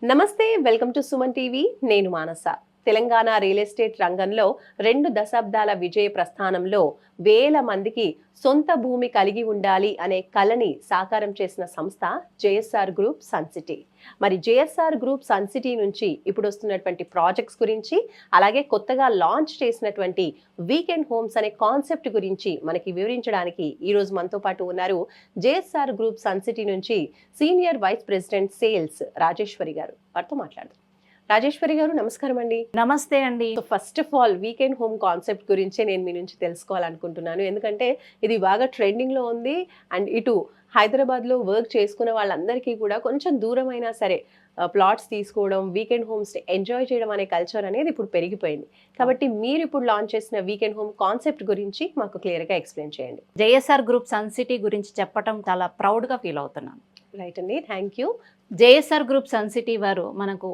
నమస్తే, welcome to Suman TV. నేను మానస. Telangana real estate రంగంలో 2 దశాబ్దాల విజయ ప్రస్థానంలో వేల మందికి సొంత భూమి కలిగి ఉండాలి అనే కలని సాకారం చేసిన సంస్థ జేఎస్ఆర్ గ్రూప్ సన్ సిటీ. మరి జేఎస్ఆర్ గ్రూప్ సన్ సిటీ నుంచి ఇప్పుడు వస్తున్నటువంటి ప్రాజెక్ట్స్ గురించి, అలాగే కొత్తగా లాంచ్ చేసినటువంటి వీకెండ్ హోమ్స్ అనే కాన్సెప్ట్ గురించి మనకి వివరించడానికి ఈ రోజు మనతో పాటు ఉన్నారు జేఎస్ఆర్ గ్రూప్ సన్ సిటీ నుంచి senior vice president sales Rajeshwari garu. వారితో మాట్లాడదాం. రాజేశ్వరి గారు, నమస్కారం అండి. నమస్తే అండి. First of all weekend home concept గురించే నేను మీ నుంచి తెలుసుకోవాలనుకుంటున్నాను. ఎందుకంటే ఇది బాగా ట్రెండింగ్ లో ఉంది. అండ్ ఇటు హైదరాబాద్ లో వర్క్ చేసుకునే వాళ్ళందరికీ కూడా కొంచెం దూరం అయినా సరే ప్లాట్స్ తీసుకోవడం, వీకెండ్ హోమ్స్ ఎంజాయ్ చేయడం అనే కల్చర్ అనేది ఇప్పుడు పెరిగిపోయింది. కాబట్టి మీరు ఇప్పుడు లాంచ్ చేసిన వీకెండ్ హోమ్ కాన్సెప్ట్ గురించి మాకు క్లియర్ గా ఎక్స్ప్లెయిన్ చేయండి. జేఎస్ఆర్ గ్రూప్ సన్ సిటీ గురించి చెప్పడం చాలా ప్రౌడ్ గా ఫీల్ అవుతున్నాను. రైట్ అండి, thank you. JSR group sun city వారు మనకు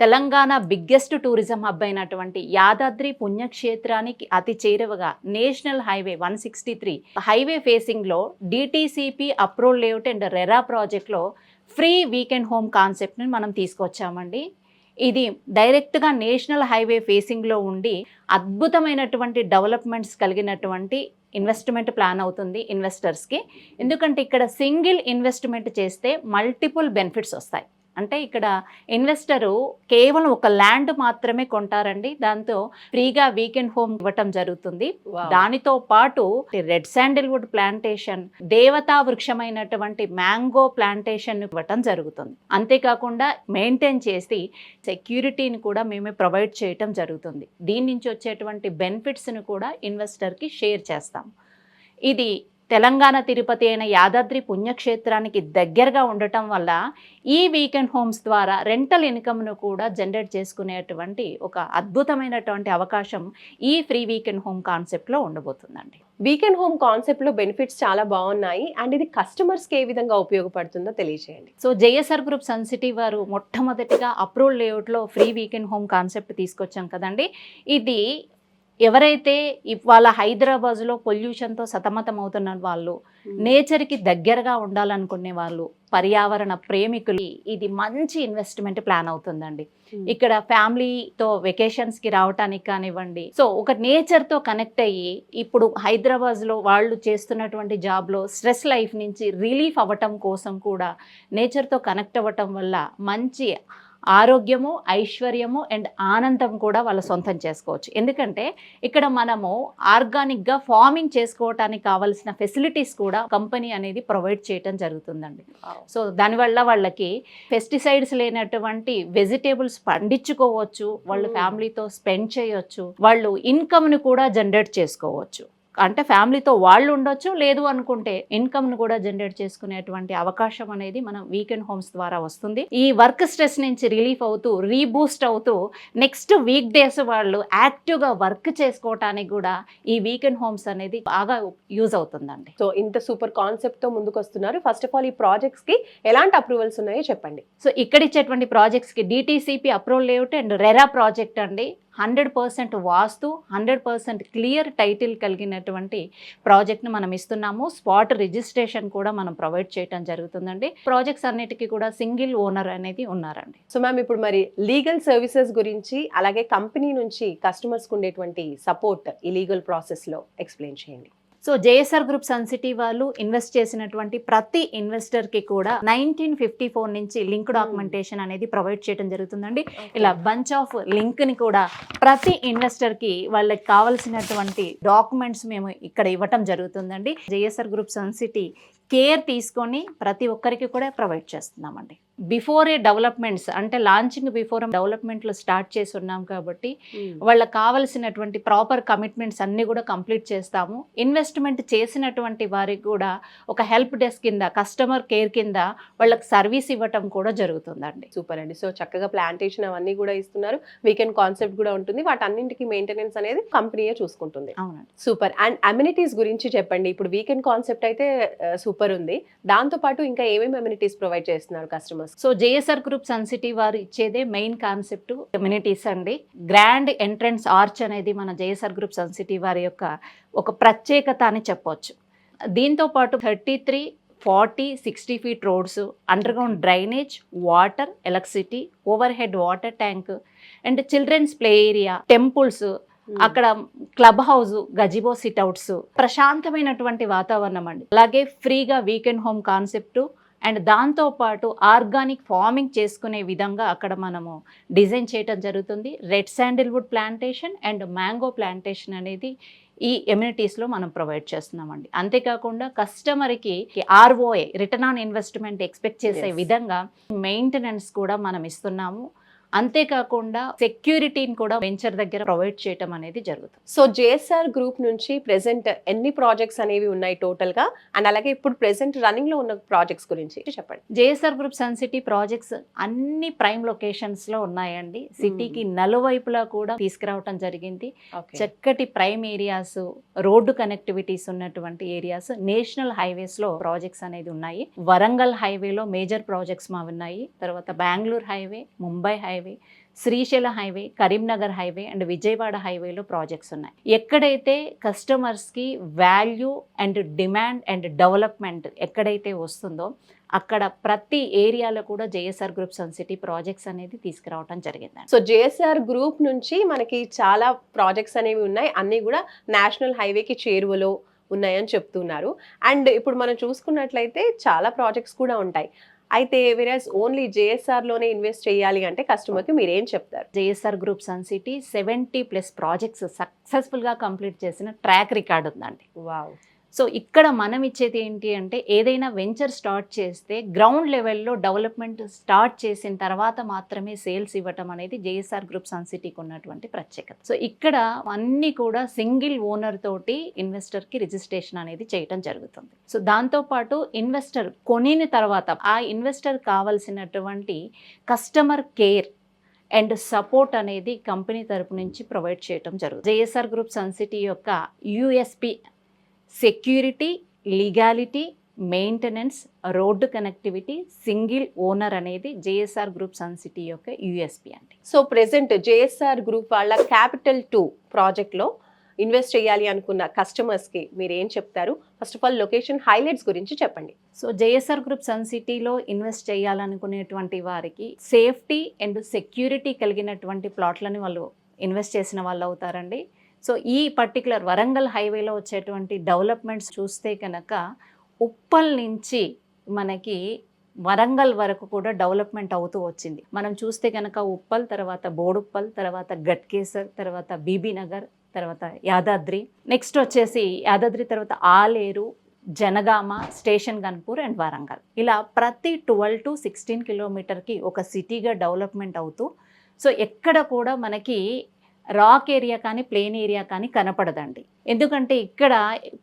తెలంగాణ బిగ్గెస్ట్ టూరిజం హబ్ అయినటువంటి యాదాద్రి పుణ్యక్షేత్రానికి అతి చేరువగా నేషనల్ హైవే 163 హైవే ఫేసింగ్లో DTCP approve layout and RERA ప్రాజెక్ట్లో ఫ్రీ వీకెండ్ హోమ్ కాన్సెప్ట్ని మనం తీసుకొచ్చామండి. ఇది డైరెక్ట్గా నేషనల్ హైవే ఫేసింగ్లో ఉండి అద్భుతమైనటువంటి డెవలప్మెంట్స్ కలిగినటువంటి ఇన్వెస్ట్మెంట్ ప్లాన్ అవుతుంది ఇన్వెస్టర్స్కి. ఎందుకంటే ఇక్కడ సింగిల్ ఇన్వెస్ట్మెంట్ చేస్తే మల్టిపుల్ బెనిఫిట్స్ వస్తాయి. అంటే ఇక్కడ ఇన్వెస్టరు కేవలం ఒక ల్యాండ్ మాత్రమే కొంటారండి. దాంతో ఫ్రీగా వీకెండ్ హోమ్ ఇవ్వటం జరుగుతుంది. దానితో పాటు రెడ్ శాండిల్వుడ్ ప్లాంటేషన్, దేవతా వృక్షమైనటువంటి మ్యాంగో ప్లాంటేషన్ ఇవ్వటం జరుగుతుంది. అంతేకాకుండా మెయింటైన్ చేసి సెక్యూరిటీని కూడా మేమే ప్రొవైడ్ చేయటం జరుగుతుంది. దీని నుంచి వచ్చేటువంటి బెనిఫిట్స్ని కూడా ఇన్వెస్టర్కి షేర్ చేస్తాం. ఇది తెలంగాణ తిరుపతి అయిన యాదాద్రి పుణ్యక్షేత్రానికి దగ్గరగా ఉండటం వల్ల ఈ వీకెండ్ హోమ్స్ ద్వారా రెంటల్ ఇన్కమ్ను కూడా జనరేట్ చేసుకునేటువంటి ఒక అద్భుతమైనటువంటి అవకాశం ఈ ఫ్రీ వీకెండ్ హోమ్ కాన్సెప్ట్లో ఉండబోతుందండి. వీకెండ్ హోమ్ కాన్సెప్ట్లో బెనిఫిట్స్ చాలా బాగున్నాయి. అండ్ ఇది కస్టమర్స్కి ఏ విధంగా ఉపయోగపడుతుందో తెలియజేయండి. So JSR group sun city వారు మొట్టమొదటిగా అప్రూవ్డ్ లేఅవుట్లో ఫ్రీ వీకెండ్ హోమ్ కాన్సెప్ట్ తీసుకొచ్చాం కదండి. ఇది ఎవరైతే ఇవాళ హైదరాబాద్లో పొల్యూషన్తో సతమతం అవుతున్న వాళ్ళు, నేచర్కి దగ్గరగా ఉండాలనుకునే వాళ్ళు, పర్యావరణ ప్రేమికులు, ఇది మంచి ఇన్వెస్ట్మెంట్ ప్లాన్ అవుతుందండి. ఇక్కడ ఫ్యామిలీతో వెకేషన్స్కి రావటానికి కానివ్వండి, సో ఒక నేచర్తో కనెక్ట్ అయ్యి ఇప్పుడు హైదరాబాద్లో వాళ్ళు చేస్తున్నటువంటి జాబ్లో స్ట్రెస్ లైఫ్ నుంచి రిలీఫ్ అవ్వటం కోసం కూడా నేచర్తో కనెక్ట్ అవ్వటం వల్ల మంచి ఆరోగ్యము, ఐశ్వర్యము అండ్ ఆనందం కూడా వాళ్ళ సొంతం చేసుకోవచ్చు. ఎందుకంటే ఇక్కడ మనము ఆర్గానిక్గా ఫార్మింగ్ చేసుకోవటానికి కావాల్సిన ఫెసిలిటీస్ కూడా కంపెనీ అనేది ప్రొవైడ్ చేయటం జరుగుతుందండి. సో దానివల్ల వాళ్ళకి పెస్టిసైడ్స్ లేనటువంటి వెజిటేబుల్స్ పండించుకోవచ్చు, వాళ్ళ ఫ్యామిలీతో స్పెండ్ చేయొచ్చు, వాళ్ళు ఇన్కమ్ని కూడా జనరేట్ చేసుకోవచ్చు. అంటే ఫ్యామిలీతో వాళ్ళు ఉండొచ్చు, లేదు అనుకుంటే ఇన్కమ్ను కూడా జనరేట్ చేసుకునేటువంటి అవకాశం అనేది మనం వీకెండ్ హోమ్స్ ద్వారా వస్తుంది. ఈ వర్క్ స్ట్రెస్ నుంచి రిలీఫ్ అవుతూ, రీబూస్ట్ అవుతూ నెక్స్ట్ వీక్ డేస్ వాళ్ళు యాక్టివ్గా వర్క్ చేసుకోవటానికి కూడా ఈ వీకెండ్ హోమ్స్ అనేది బాగా యూజ్ అవుతుందండి. సో ఇంత సూపర్ కాన్సెప్ట్తో ముందుకు వస్తున్నారు. ఫస్ట్ ఆఫ్ ఆల్ ఈ ప్రాజెక్ట్స్కి ఎలాంటి అప్రూవల్స్ ఉన్నాయో చెప్పండి. సో ఇక్కడ ఇచ్చేటువంటి ప్రాజెక్ట్స్కి DTCP approval layout and RERA project అండి. 100% వాస్తు, 100% క్లియర్ టైటిల్ కలిగినటువంటి ప్రాజెక్ట్ని మనం ఇస్తున్నాము. స్పాట్ రిజిస్ట్రేషన్ కూడా మనం ప్రొవైడ్ చేయడం జరుగుతుందండి. ప్రాజెక్ట్స్ అన్నిటికీ కూడా సింగిల్ ఓనర్ అనేది ఉన్నారండి. సో మ్యామ్, ఇప్పుడు మరి లీగల్ సర్వీసెస్ గురించి, అలాగే కంపెనీ నుంచి కస్టమర్స్కి ఉండేటువంటి సపోర్ట్ ఈ లీగల్ ప్రాసెస్లో ఎక్స్ప్లెయిన్ చేయండి. So JSR group sun city వాళ్ళు ఇన్వెస్ట్ చేసినటువంటి ప్రతి ఇన్వెస్టర్కి కూడా 1954 నుంచి లింక్ డాక్యుమెంటేషన్ అనేది ప్రొవైడ్ చేయడం జరుగుతుందండి. ఇలా బంచ్ ఆఫ్ లింక్ని కూడా ప్రతి ఇన్వెస్టర్కి వాళ్ళకి కావాల్సినటువంటి డాక్యుమెంట్స్ మేము ఇక్కడ ఇవ్వటం జరుగుతుందండి. JSR group sun city care తీసుకొని ప్రతి ఒక్కరికి కూడా ప్రొవైడ్ చేస్తున్నామండి. బిఫోర్ ఏ డెవలప్మెంట్స్ అంటే లాంచింగ్ బిఫోర్ డెవలప్మెంట్లో స్టార్ట్ చేసి ఉన్నాం కాబట్టి వాళ్ళకి కావాల్సినటువంటి ప్రాపర్ కమిట్మెంట్స్ అన్నీ కూడా కంప్లీట్ చేస్తాము. ఇన్వెస్ట్మెంట్ చేసినటువంటి వారికి కూడా ఒక హెల్ప్ డెస్క్ కింద, కస్టమర్ కేర్ కింద వాళ్ళకి సర్వీస్ ఇవ్వటం కూడా జరుగుతుందండి. సూపర్ అండి. సో చక్కగా ప్లాంటేషన్ అవన్నీ కూడా ఇస్తున్నారు. వీకెండ్ కాన్సెప్ట్ కూడా ఉంటుంది. వాటన్నింటికి మెయింటెనెన్స్ అనేది కంపెనీయే చూసుకుంటుంది. అవునండి. సూపర్. అండ్ అమ్యూనిటీస్ గురించి చెప్పండి. ఇప్పుడు వీకెండ్ కాన్సెప్ట్ అయితే సూపర్ ఉంది. దాంతోపాటు ఇంకా ఏమేమి అమ్యూనిటీస్ ప్రొవైడ్ చేస్తున్నారు customer? So JSR group sun city వారు ఇచ్చేదే మెయిన్ కాన్సెప్ట్ కమ్యూనిటీస్ అండి. గ్రాండ్ ఎంట్రన్స్ ఆర్చ్ అనేది మన జేఎస్ఆర్ గ్రూప్ సన్ సిటీ వారి యొక్క ఒక ప్రత్యేకత అని చెప్పవచ్చు. దీంతో పాటు 33 40-60 feet roads, underground drainage, water, electricity, overhead water tank and children's play area, temples, అక్కడ క్లబ్ హౌస్, గజిబో సిట్అవుట్స్, ప్రశాంతమైనటువంటి వాతావరణం అండి. అలాగే ఫ్రీగా వీకెండ్ హోమ్ కాన్సెప్ట్ అండ్ దాంతోపాటు ఆర్గానిక్ ఫార్మింగ్ చేసుకునే విధంగా అక్కడ మనము డిజైన్ చేయటం జరుగుతుంది. Red sandalwood plantation and mango plantation అనేది ఈ ఎమ్యూనిటీస్లో మనం ప్రొవైడ్ చేస్తున్నామండి. అంతేకాకుండా కస్టమర్కి ROI return on investment expect చేసే విధంగా మెయింటెనెన్స్ కూడా మనం ఇస్తున్నాము. అంతేకాకుండా సెక్యూరిటీని కూడా వెంచర్ దగ్గర ప్రొవైడ్ చేయటం అనేది జరుగుతుంది. సో జేఎస్ఆర్ గ్రూప్ నుంచి ప్రెసెంట్ ఎన్ని ప్రాజెక్ట్స్ అనేవి ఉన్నాయి టోటల్ గా, అండ్ అలాగే ఇప్పుడు ప్రెసెంట్ రన్నింగ్ లో ఉన్న ప్రాజెక్ట్స్ గురించి చెప్పండి. JSR group sun city projects అన్ని ప్రైమ్ లొకేషన్స్ లో ఉన్నాయండి. సిటీకి నలువైపులా కూడా తీసుకురావటం జరిగింది. చక్కటి ప్రైమ్ ఏరియాస్, రోడ్డు కనెక్టివిటీస్ ఉన్నటువంటి ఏరియాస్, నేషనల్ హైవేస్ లో ప్రాజెక్ట్స్ అనేది ఉన్నాయి. వరంగల్ హైవేలో మేజర్ ప్రాజెక్ట్స్ మా ఉన్నాయి. తర్వాత Bengaluru highway, Mumbai highway, Srisaila highway, Karimnagar highway and Vijayawada హైవేలో ప్రాజెక్ట్స్ ఉన్నాయి. ఎక్కడైతే కస్టమర్స్కి value and demand and development ఎక్కడైతే వస్తుందో అక్కడ ప్రతి ఏరియాలో కూడా JSR group sun city projects అనేది తీసుకురావడం జరిగింది. సో జేఎస్ఆర్ గ్రూప్ నుంచి మనకి చాలా ప్రాజెక్ట్స్ అనేవి ఉన్నాయి, అన్నీ కూడా నేషనల్ హైవేకి చేరువలో ఉన్నాయని చెప్తున్నారు. అండ్ ఇప్పుడు మనం చూసుకున్నట్లయితే చాలా ప్రాజెక్ట్స్ కూడా ఉంటాయి. అయితే వేరేస్ ఓన్లీ జేఎస్ఆర్ లోనే ఇన్వెస్ట్ చేయాలి అంటే కస్టమర్కి మీరు ఏం చెప్తారు? JSR group sun city 70+ projects సక్సెస్ఫుల్గా కంప్లీట్ చేసిన ట్రాక్ రికార్డ్ ఉందండి. వావ్. సో ఇక్కడ మనం ఇచ్చేది ఏంటి అంటే ఏదైనా వెంచర్ స్టార్ట్ చేస్తే గ్రౌండ్ లెవెల్లో డెవలప్మెంట్ స్టార్ట్ చేసిన తర్వాత మాత్రమే సేల్స్ ఇవ్వటం అనేది జేఎస్ఆర్ గ్రూప్ సన్ సిటీకి ఉన్నటువంటి ప్రత్యేకత. సో ఇక్కడ అన్నీ కూడా సింగిల్ ఓనర్ తోటి ఇన్వెస్టర్కి రిజిస్ట్రేషన్ అనేది చేయటం జరుగుతుంది. సో దాంతోపాటు ఇన్వెస్టర్ కొనిన తర్వాత ఆ ఇన్వెస్టర్ కావాల్సినటువంటి కస్టమర్ కేర్ అండ్ సపోర్ట్ అనేది కంపెనీ తరపు నుంచి ప్రొవైడ్ చేయటం జరుగుతుంది. జేఎస్ఆర్ గ్రూప్ సన్ సిటీ యొక్క USP security, legality, maintenance, road connectivity, single owner అనేది జేఎస్ఆర్ గ్రూప్ సన్ సిటీ యొక్క USP అండి. సో ప్రెసెంట్ జేఎస్ఆర్ గ్రూప్ వాళ్ళ క్యాపిటల్ 2 ప్రాజెక్ట్లో ఇన్వెస్ట్ చేయాలి అనుకున్న కస్టమర్స్కి మీరు ఏం చెప్తారు? First of all location highlights గురించి చెప్పండి. సో జేఎస్ఆర్ గ్రూప్ సన్ సిటీలో ఇన్వెస్ట్ చేయాలనుకునేటువంటి వారికి సేఫ్టీ అండ్ సెక్యూరిటీ కలిగినటువంటి ప్లాట్లని వాళ్ళు ఇన్వెస్ట్ చేసిన వాళ్ళు అవుతారండి. సో ఈ పర్టికులర్ వరంగల్ హైవేలో వచ్చేటువంటి డెవలప్మెంట్స్ చూస్తే కనుక ఉప్పల్ నుంచి మనకి వరంగల్ వరకు కూడా డెవలప్మెంట్ అవుతూ వచ్చింది. మనం చూస్తే కనుక ఉప్పల్, తర్వాత బోడుప్పల్, తర్వాత గట్కేసర్, తర్వాత బీబీనగర్, తర్వాత యాదాద్రి, నెక్స్ట్ వచ్చేసి యాదాద్రి తర్వాత ఆలేరు, జనగామ, స్టేషన్ గన్పూర్ అండ్ వరంగల్. ఇలా ప్రతి 12 to 16 కిలోమీటర్కి ఒక సిటీగా డెవలప్మెంట్ అవుతూ, సో ఎక్కడ కూడా మనకి రాక్ ఏరియా కానీ ప్లేన్ ఏరియా కానీ కనపడదండి. ఎందుకంటే ఇక్కడ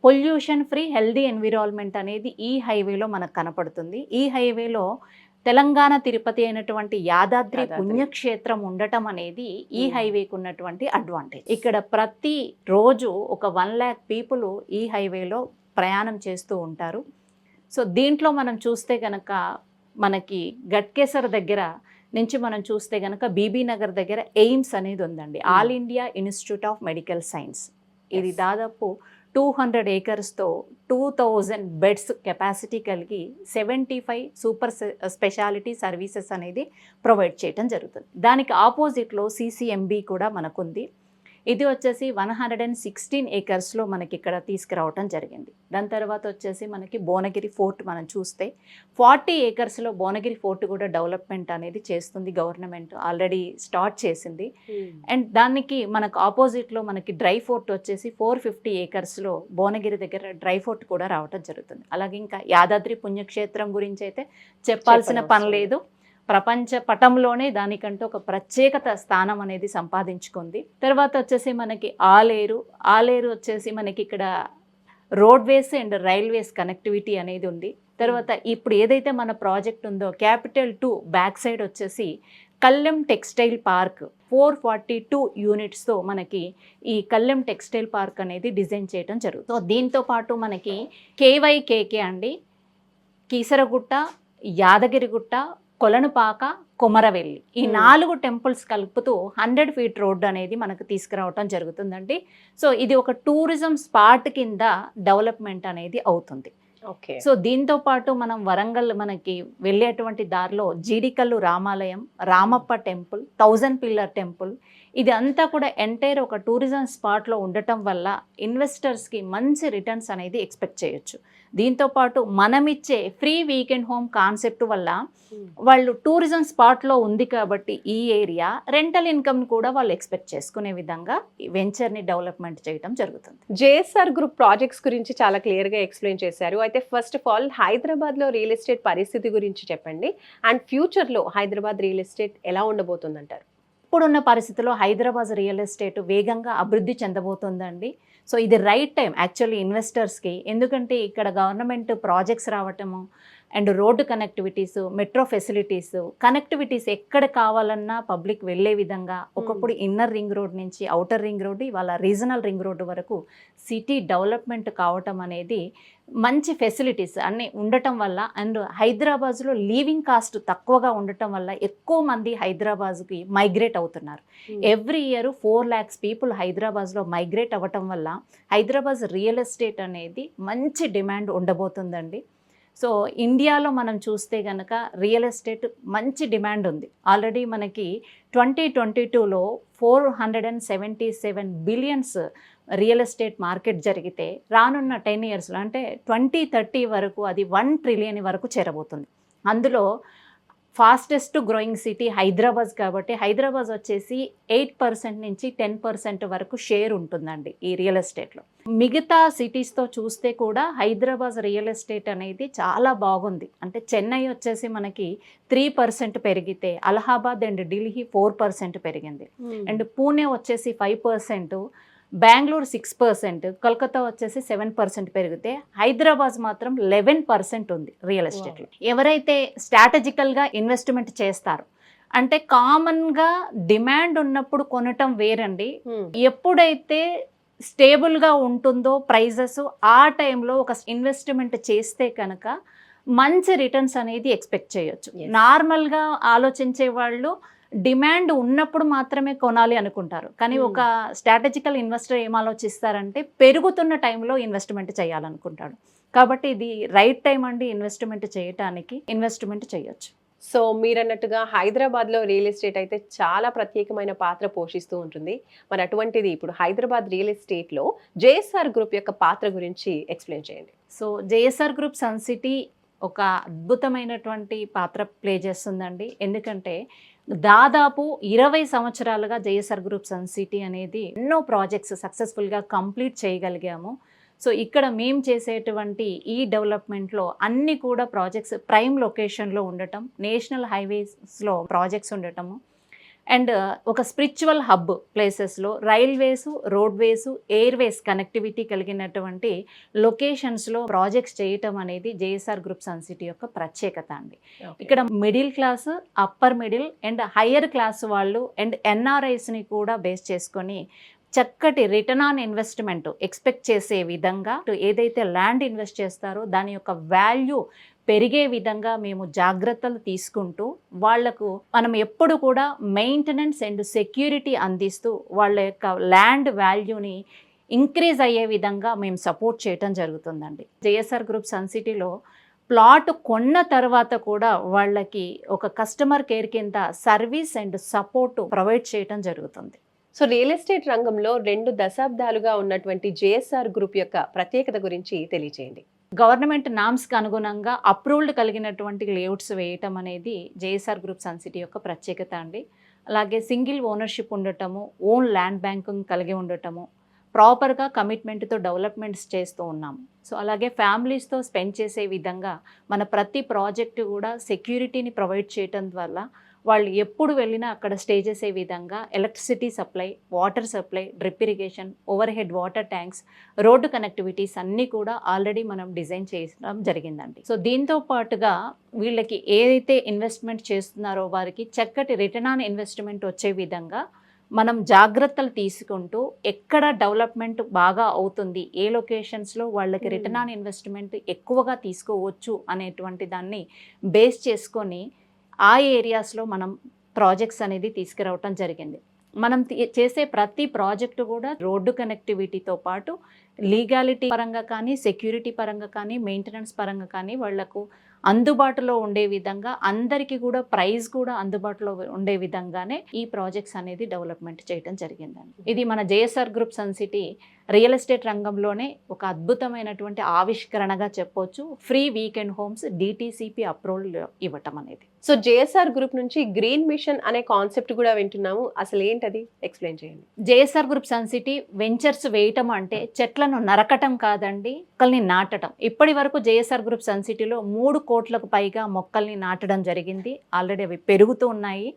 పొల్యూషన్ ఫ్రీ హెల్దీ ఎన్విరాన్మెంట్ అనేది ఈ హైవేలో మనకు కనపడుతుంది. ఈ హైవేలో తెలంగాణ తిరుపతి అయినటువంటి యాదాద్రి పుణ్యక్షేత్రం ఉండటం అనేది ఈ హైవేకి ఉన్నటువంటి అడ్వాంటేజ్. ఇక్కడ ప్రతి రోజు ఒక 1 lakh పీపుల్ ఈ హైవేలో ప్రయాణం చేస్తూ ఉంటారు. సో దీంట్లో మనం చూస్తే కనుక మనకి గట్కేసర్ దగ్గర నుంచి మనం చూస్తే కనుక బీబీనగర్ దగ్గర ఎయిమ్స్ అనేది ఉందండి. All India institute of medical science. ఇది దాదాపు 200 acresతో 2000 బెడ్స్ కెపాసిటీ కలిగి 75 సూపర్ స్పెషాలిటీ సర్వీసెస్ అనేది ప్రొవైడ్ చేయడం జరుగుతుంది. దానికి ఆపోజిట్లో CCMB కూడా మనకుంది. ఇది వచ్చేసి 116 acresలో మనకి ఇక్కడ తీసుకురావటం జరిగింది. దాని తర్వాత వచ్చేసి మనకి భువనగిరి ఫోర్ట్ మనం చూస్తే 40 acresలో భువనగిరి ఫోర్ట్ కూడా డెవలప్మెంట్ అనేది చేస్తుంది గవర్నమెంట్, ఆల్రెడీ స్టార్ట్ చేసింది. అండ్ దానికి మనకు ఆపోజిట్లో మనకి డ్రై ఫోర్ట్ వచ్చేసి 450 acresలో భువనగిరి దగ్గర డ్రై ఫోర్ట్ కూడా రావటం జరుగుతుంది. అలాగే ఇంకా యాదాద్రి పుణ్యక్షేత్రం గురించి అయితే చెప్పాల్సిన పని లేదు. ప్రపంచ పటంలోనే దానికంటూ ఒక ప్రత్యేకత స్థానం అనేది సంపాదించుకుంది. తర్వాత వచ్చేసి మనకి ఆలేరు వచ్చేసి మనకి ఇక్కడ రోడ్వేస్ అండ్ రైల్వేస్ కనెక్టివిటీ అనేది ఉంది. తర్వాత ఇప్పుడు ఏదైతే మన ప్రాజెక్ట్ ఉందో క్యాపిటల్ 2 బ్యాక్ సైడ్ వచ్చేసి కల్లెం టెక్స్టైల్ పార్క్ 442 యూనిట్స్తో మనకి ఈ కల్లెం టెక్స్టైల్ పార్క్ అనేది డిజైన్ చేయడం జరుగుతుంది. సో దీంతో పాటు మనకి KYKK అండి, కీసరగుట్ట, యాదగిరిగుట్ట, కొలనుపాక, కొమరవెల్లి, ఈ 4 టెంపుల్స్ కలుపుతూ 100 feet రోడ్డు అనేది మనకు తీసుకురావటం జరుగుతుందండి. సో ఇది ఒక టూరిజం స్పాట్ కింద డెవలప్మెంట్ అనేది అవుతుంది. ఓకే. సో దీంతో పాటు మనం వరంగల్ మనకి వెళ్ళేటువంటి దారిలో జీడికల్లు రామాలయం, రామప్ప టెంపుల్, 1000 పిల్లర్ టెంపుల్, ఇది అంతా కూడా ఎంటైర్ ఒక టూరిజం స్పాట్లో ఉండటం వల్ల ఇన్వెస్టర్స్కి మంచి రిటర్న్స్ అనేది ఎక్స్పెక్ట్ చేయొచ్చు. దీంతో పాటు మనమిచ్చే ఫ్రీ వీకెండ్ హోమ్ కాన్సెప్ట్ వల్ల వాళ్ళు టూరిజం స్పాట్లో ఉంది కాబట్టి ఈ ఏరియా రెంటల్ ఇన్కమ్ కూడా వాళ్ళు ఎక్స్పెక్ట్ చేసుకునే విధంగా ఈ వెంచర్ని డెవలప్మెంట్ చేయడం జరుగుతుంది. జేఎస్ఆర్ గ్రూప్ ప్రాజెక్ట్స్ గురించి చాలా క్లియర్ గా ఎక్స్ప్లెయిన్ చేశారు. అయితే ఫస్ట్ ఆఫ్ ఆల్ హైదరాబాద్ లో రియల్ ఎస్టేట్ పరిస్థితి గురించి చెప్పండి. అండ్ ఫ్యూచర్ లో హైదరాబాద్ రియల్ ఎస్టేట్ ఎలా ఉండబోతుందంటారు? ఇప్పుడున్న పరిస్థితిలో హైదరాబాద్ రియల్ ఎస్టేట్ వేగంగా అభివృద్ధి చెందబోతుందండి. సో ఇది రైట్ టైం యాక్చువల్లీ ఇన్వెస్టర్స్కి. ఎందుకంటే ఇక్కడ గవర్నమెంట్ ప్రాజెక్ట్స్ రావటము and road connectivities, metro facilities, connectivities ఎక్కడ కావాలన్నా పబ్లిక్ వెళ్ళే విధంగా ఒకప్పుడు ఇన్నర్ రింగ్ రోడ్ నుంచి అవుటర్ రింగ్ రోడ్, ఇవాళ రీజనల్ రింగ్ రోడ్డు వరకు సిటీ డెవలప్మెంట్ కావటం అనేది మంచి ఫెసిలిటీస్ అన్నీ ఉండటం వల్ల, అండ్ హైదరాబాద్లో లీవింగ్ కాస్ట్ తక్కువగా ఉండటం వల్ల ఎక్కువ మంది హైదరాబాద్కి మైగ్రేట్ అవుతున్నారు. ఎవ్రీ ఇయర్ 4 lakhs పీపుల్ హైదరాబాద్లో మైగ్రేట్ అవ్వటం వల్ల హైదరాబాద్ రియల్ ఎస్టేట్ అనేది మంచి డిమాండ్ ఉండబోతుందండి. సో ఇండియాలో మనం చూస్తే కనుక రియల్ ఎస్టేట్ మంచి డిమాండ్ ఉంది. ఆల్రెడీ మనకి 2022లో 477 బిలియన్స్ రియల్ ఎస్టేట్ మార్కెట్ జరిగితే రానున్న 10 yearsలో అంటే 2030 వరకు అది 1 trillion వరకు చేరబోతుంది. అందులో ఫాస్టెస్ట్ గ్రోయింగ్ సిటీ హైదరాబాద్ కాబట్టి హైదరాబాద్ వచ్చేసి 8% నుంచి 10% వరకు షేర్ ఉంటుందండి ఈ రియల్ ఎస్టేట్లో. మిగతా సిటీస్తో చూస్తే కూడా హైదరాబాద్ రియల్ ఎస్టేట్ అనేది చాలా బాగుంది. అంటే చెన్నై వచ్చేసి మనకి 3% పెరిగితే, అలహాబాద్ అండ్ ఢిల్లీ 4% పెరిగింది. అండ్ పూణే వచ్చేసి 5%, బెంగళూరు 6%, కోల్కతా వచ్చేసి 7% పెరిగితే హైదరాబాద్ మాత్రం 11% ఉంది రియల్ ఎస్టేట్లో. ఎవరైతే స్ట్రాటజికల్గా ఇన్వెస్ట్మెంట్ చేస్తారో, అంటే కామన్గా డిమాండ్ ఉన్నప్పుడు కొనటం వేరండి. ఎప్పుడైతే స్టేబుల్గా ఉంటుందో ప్రైజెస్, ఆ టైంలో ఒక ఇన్వెస్ట్మెంట్ చేస్తే కనుక మంచి రిటర్న్స్ అనేది ఎక్స్పెక్ట్ చేయొచ్చు. నార్మల్గా ఆలోచించే వాళ్ళు డిమాండ్ ఉన్నప్పుడు మాత్రమే కొనాలి అనుకుంటారు. కానీ ఒక స్ట్రాటజికల్ ఇన్వెస్టర్ ఏం ఆలోచిస్తారంటే పెరుగుతున్న టైంలో ఇన్వెస్ట్మెంట్ చేయాలనుకుంటాడు. కాబట్టి ఇది రైట్ టైం అండి ఇన్వెస్ట్మెంట్ చేయటానికి. ఇన్వెస్ట్మెంట్ చేయొచ్చు. సో మీరన్నట్టుగా హైదరాబాద్లో రియల్ ఎస్టేట్ అయితే చాలా ప్రత్యేకమైన పాత్ర పోషిస్తూ ఉంటుంది. మరి అటువంటిది ఇప్పుడు హైదరాబాద్ రియల్ ఎస్టేట్లో జేఎస్ఆర్ గ్రూప్ యొక్క పాత్ర గురించి ఎక్స్ప్లెయిన్ చేయండి. So JSR group sun city ఒక అద్భుతమైనటువంటి పాత్ర ప్లే చేస్తుందండి. ఎందుకంటే దాదాపు 20 సంవత్సరాలుగా జేఎస్ఆర్ గ్రూప్ సన్ సిటీ అనేది ఎన్నో ప్రాజెక్ట్స్ సక్సెస్ఫుల్గా కంప్లీట్ చేయగలిగాము. సో ఇక్కడ మేము చేసేటువంటి ఈ డెవలప్మెంట్లో అన్నీ కూడా ప్రాజెక్ట్స్ ప్రైమ్ లొకేషన్లో ఉండటం, నేషనల్ హైవేస్లో ప్రాజెక్ట్స్ ఉండటము, అండ్ ఒక స్పిరిచువల్ హబ్ ప్లేసెస్లో రైల్వేస్, రోడ్వేస్, ఎయిర్వేస్ కనెక్టివిటీ కలిగినటువంటి లొకేషన్స్లో ప్రాజెక్ట్స్ చేయటం అనేది జేఎస్ఆర్ గ్రూప్ సన్ సిటీ యొక్క ప్రత్యేకత అండి. ఇక్కడ middle class, upper middle and higher class వాళ్ళు అండ్ ఎన్ఆర్ఐస్ని కూడా బేస్ చేసుకొని చక్కటి రిటర్న్ ఆన్ ఇన్వెస్ట్మెంట్ ఎక్స్పెక్ట్ చేసే విధంగా, ఏదైతే ల్యాండ్ ఇన్వెస్ట్ చేస్తారో దాని యొక్క వాల్యూ పెరిగే విధంగా మేము జాగ్రత్తలు తీసుకుంటూ వాళ్లకు మనం ఎప్పుడు కూడా మెయింటెనెన్స్ అండ్ సెక్యూరిటీ అందిస్తూ వాళ్ళ యొక్క ల్యాండ్ వాల్యూని ఇంక్రీజ్ అయ్యే విధంగా మేము సపోర్ట్ చేయటం జరుగుతుందండి. జేఎస్ఆర్ గ్రూప్ సన్ సిటీలో ప్లాట్ కొన్న తర్వాత కూడా వాళ్ళకి ఒక కస్టమర్ కేర్ కింద సర్వీస్ అండ్ సపోర్ట్ ప్రొవైడ్ చేయటం జరుగుతుంది. సో రియల్ ఎస్టేట్ రంగంలో 2 దశాబ్దాలుగా ఉన్నటువంటి జేఎస్ఆర్ గ్రూప్ యొక్క ప్రత్యేకత గురించి తెలియజేయండి. గవర్నమెంట్ నామ్స్కి అనుగుణంగా అప్రూవ్డ్ కలిగినటువంటి లేఅవుట్స్ వేయటం అనేది జేఎస్ఆర్ గ్రూప్ సన్ సిటీ యొక్క ప్రత్యేకత అండి. అలాగే సింగిల్ ఓనర్షిప్ ఉండటము, ఓన్ ల్యాండ్ బ్యాంకింగ్ కలిగి ఉండటము, ప్రాపర్గా కమిట్మెంట్తో డెవలప్మెంట్స్ చేస్తూ ఉన్నాము. సో అలాగే ఫ్యామిలీస్తో స్పెండ్ చేసే విధంగా మన ప్రతి ప్రాజెక్టు కూడా సెక్యూరిటీని ప్రొవైడ్ చేయటం వల్ల వాళ్ళు ఎప్పుడు వెళ్ళినా అక్కడ స్టే చేసే విధంగా electricity supply, water supply, drip irrigation, over head water tanks, road connectivities అన్నీ కూడా ఆల్రెడీ మనం డిజైన్ చేయడం జరిగిందండి. సో దీంతో పాటుగా వీళ్ళకి ఏదైతే ఇన్వెస్ట్మెంట్ చేస్తున్నారో వారికి చక్కటి రిటర్న్ ఆన్ ఇన్వెస్ట్మెంట్ వచ్చే విధంగా మనం జాగ్రత్తలు తీసుకుంటూ ఎక్కడ డెవలప్మెంట్ బాగా అవుతుంది, ఏ లొకేషన్స్లో వాళ్ళకి రిటర్న్ ఆన్ ఇన్వెస్ట్మెంట్ ఎక్కువగా తీసుకోవచ్చు అనేటువంటి దాన్ని బేస్ చేసుకొని ఆ ఏరియాస్లో మనం ప్రాజెక్ట్స్ అనేది తీసుకురావటం జరిగింది. మనం చేసే ప్రతి ప్రాజెక్టు కూడా రోడ్డు కనెక్టివిటీతో పాటు లీగాలిటీ పరంగా కానీ, సెక్యూరిటీ పరంగా కానీ, మెయింటెనెన్స్ పరంగా కానీ వాళ్లకు అందుబాటులో ఉండే విధంగా, అందరికీ కూడా ప్రైస్ కూడా అందుబాటులో ఉండే విధంగానే ఈ ప్రాజెక్ట్స్ అనేది డెవలప్మెంట్ చేయడం జరిగిందండి. ఇది మన JSR group sun City real estate రంగంలోనే ఒక అద్భుతమైనటువంటి ఆవిష్కరణగా చెప్పొచ్చు. Free weekend homes DTCP approval ఇవ్వటం అనేది. సో జేఎస్ఆర్ గ్రూప్ నుంచి గ్రీన్ మిషన్ అనే కాన్సెప్ట్ కూడా వింటున్నాము. అసలు ఏంటది ఎక్స్ప్లెయిన్ చేయండి. JSR group sun City ventures వేయటం అంటే చెట్లను నరకటం కాదండి, మొక్కల్ని నాటడం. ఇప్పటి వరకు జేఎస్ఆర్ గ్రూప్ సన్ సిటీలో 3 కోట్లకు పైగా మొక్కల్ని నాటడం జరిగింది. ఆల్రెడీ అవి పెరుగుతూ ఉన్నాయి.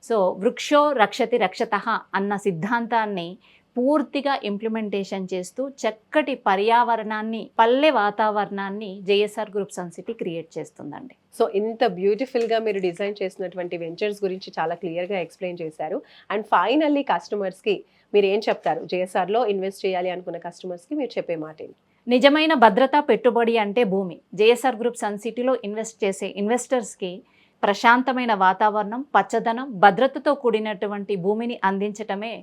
సో వృక్షో రక్షతి రక్షతః అన్న సిద్ధాంతాన్ని పూర్తిగా ఇంప్లిమెంటేషన్ చేస్తూ చక్కటి పర్యావరణాన్ని, పల్లె వాతావరణాన్ని JSR group sun city create చేస్తుందండి. సో ఇంత బ్యూటిఫుల్గా మీరు డిజైన్ చేసినటువంటి వెంచర్స్ గురించి చాలా క్లియర్గా ఎక్స్ప్లెయిన్ చేశారు. అండ్ ఫైనల్లీ కస్టమర్స్కి మీరు ఏం చెప్తారు? జేఎస్ఆర్లో ఇన్వెస్ట్ చేయాలి అనుకున్న కస్టమర్స్కి మీరు చెప్పే మాట ఏంటి? నిజమైన భద్రత పెట్టుబడి అంటే భూమి. జేఎస్ఆర్ గ్రూప్ సన్ సిటీలో ఇన్వెస్ట్ చేసే ఇన్వెస్టర్స్కి ప్రశాంతమైన వాతావరణం, పచ్చదనం, భద్రతతో కూడినటువంటి భూమిని అందించటమే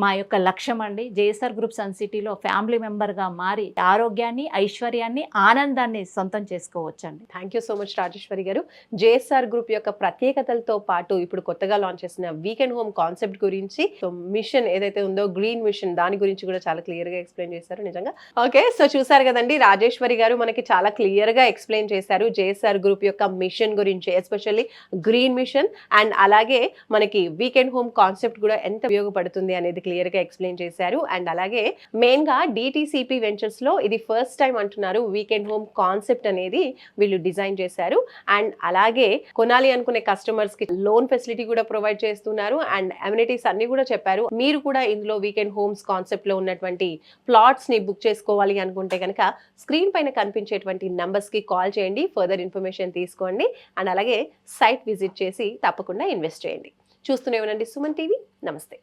మా యొక్క లక్ష్యం అండి. జేఎస్ఆర్ గ్రూప్ సన్ సిటీలో ఫ్యామిలీ మెంబర్గా మారి ఆరోగ్యాన్ని, ఐశ్వర్యాన్ని, ఆనందాన్ని సొంతం చేసుకోవచ్చండి. Thank you so much Rajeshwari గారు. జేఎస్ఆర్ గ్రూప్ యొక్క ప్రత్యేకతలతో పాటు ఇప్పుడు కొత్తగా లాంచ్ చేసిన వీకెండ్ హోమ్ కాన్సెప్ట్ గురించి, సో మిషన్ ఏదైతే ఉందో గ్రీన్ మిషన్, దాని గురించి కూడా చాలా క్లియర్గా ఎక్స్ప్లెయిన్ చేశారు. నిజంగా ఓకే. సో చూసారు కదండి, రాజేశ్వరి గారు మనకి చాలా క్లియర్గా ఎక్స్ప్లెయిన్ చేశారు జేఎస్ఆర్ గ్రూప్ యొక్క మిషన్ గురించి, ఎస్పెషల్లీ గ్రీన్ మిషన్ అండ్ అలాగే మనకి వీకెండ్ హోమ్ కాన్సెప్ట్ కూడా ఎంత ఉపయోగపడుతుంది అనేది క్లియర్గా ఎక్స్ప్లెయిన్ చేశారు. అండ్ అలాగే మెయిన్గా DTCP వెంచర్స్లో ఇది ఫస్ట్ టైం అంటున్నారు వీకెండ్ హోమ్ కాన్సెప్ట్ అనేది వీళ్ళు డిజైన్ చేశారు. అండ్ అలాగే కొనాలి అనుకునే కస్టమర్స్కి లోన్ ఫెసిలిటీ కూడా ప్రొవైడ్ చేస్తున్నారు. అండ్ అమ్యూనిటీస్ అన్ని కూడా చెప్పారు. మీరు కూడా ఇందులో వీకెండ్ హోమ్స్ కాన్సెప్ట్లో ఉన్నటువంటి ప్లాట్స్ని బుక్ చేసుకోవాలి అనుకుంటే కనుక స్క్రీన్ పైన కనిపించేటువంటి నంబర్స్కి కాల్ చేయండి, ఫర్దర్ ఇన్ఫర్మేషన్ తీసుకోండి. అండ్ అలాగే సైట్ విజిట్ చేసి తప్పకుండా ఇన్వెస్ట్ చేయండి. చూస్తూనే ఉండండి సుమన్ టీవీ. నమస్తే.